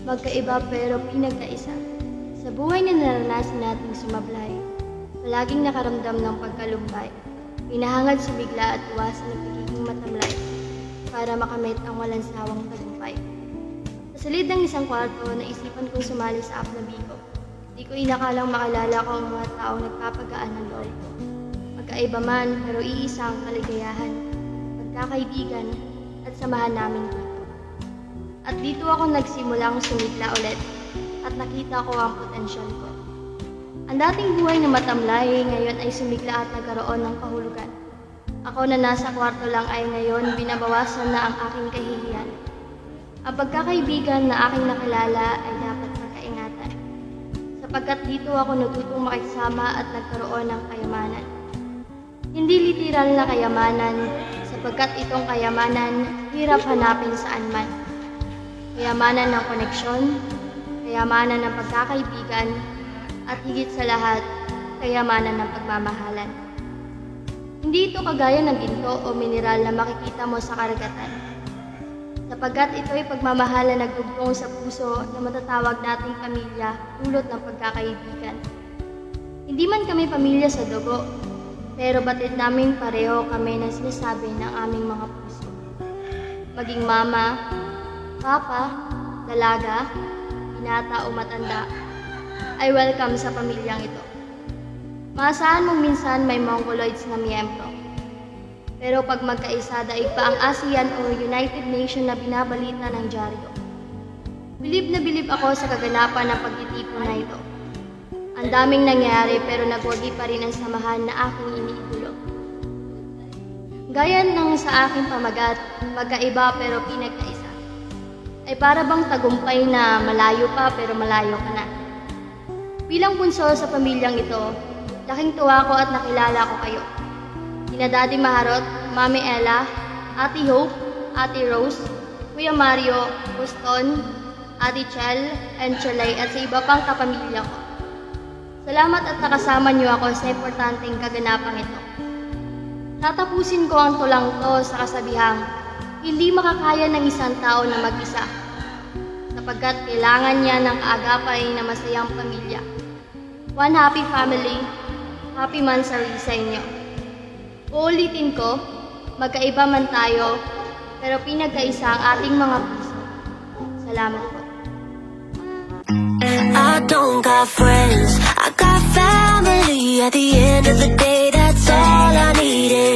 Magkaiba pero pinagkaisa. Sa buhay na naranasan nating sumablay, palaging nakaramdam ng pagkalumbay, pinahangad sumigla at iwasan ng pagiging matamlay para makamit ang walang sawang tagumpay. Sa silid ng isang kwarto, naisipan kong sumali sa app na Bigo. Di ko inakalang makilala ko ang mga taong nagpapagaan ng loob ko. Magkaiba man pero iisa ang kaligayahan, magkakaibigan at samahan namin dito. At dito ako nagsimulang sumigla ulit at nakita ko ang potensyal ko. Ang dating buhay na matamlay ngayon ay sumigla at nagkaroon ng kahulugan. Ako na nasa kwarto lang ay ngayon binabawasan na ang aking kahihiyan. Ang pagkakaibigan na aking nakilala ay dapat pagkaingatan. Sapagkat dito ako natutong makisama at nagkaroon ng kayamanan. Hindi literal na kayamanan, sapagkat itong kayamanan hirap hanapin saan man. Kayamanan ng koneksyon, kayamanan ng pagkakaibigan, at higit sa lahat, kayamanan ng pagmamahalan. Hindi ito kagaya ng ginto o mineral na makikita mo sa karagatan. Sapagkat ito ay pagmamahalan na nagdugtong sa puso na matatawag nating pamilya dulot ng pagkakaibigan. Hindi man kami pamilya sa dugo, pero batid naming pareho kami na sinasabi ng aming mga puso. Maging mama, papa, dalaga, binata o matanda, ay welcome sa pamilyang ito. Maasahan mong minsan may mongoloids na miyembro. Pero pag magkaisa, daig pa ang ASEAN o United Nations na binabalita ng dyaryo. Bilib na bilib ako sa kaganapan ng pagtitipon na ito. Ang daming nangyari pero nagwagi pa rin ang samahan na aking iniidolo. Gaya ng sa aking pamagat, magkaiba pero pinagkaisa, ay para bang tagumpay na malayo pa pero malayo ka na. Bilang bunso sa pamilyang ito, laking tuwa ko at nakilala ko kayo. Kina Daddy Maharot, Mami Ella, Ate Hope, Ate Rose, Kuya Mario, Buston, Ate Chel, and Chalay at sa iba pang kapamilya ko. Salamat at nakasama niyo ako sa importanteng kaganapang ito. Tatapusin ko ang tulang to sa kasabihang, hindi makakaya ng isang tao na mag-isa, sapagkat kailangan niya ng kaagapay na masayang pamilya. One happy family, happy mansari sa inyo. Uulitin ko, magkaiba man tayo, pero pinagkaisa ang ating mga puso. Salamat po. I don't got friends, I got family. At the end of the day, that's all I needed.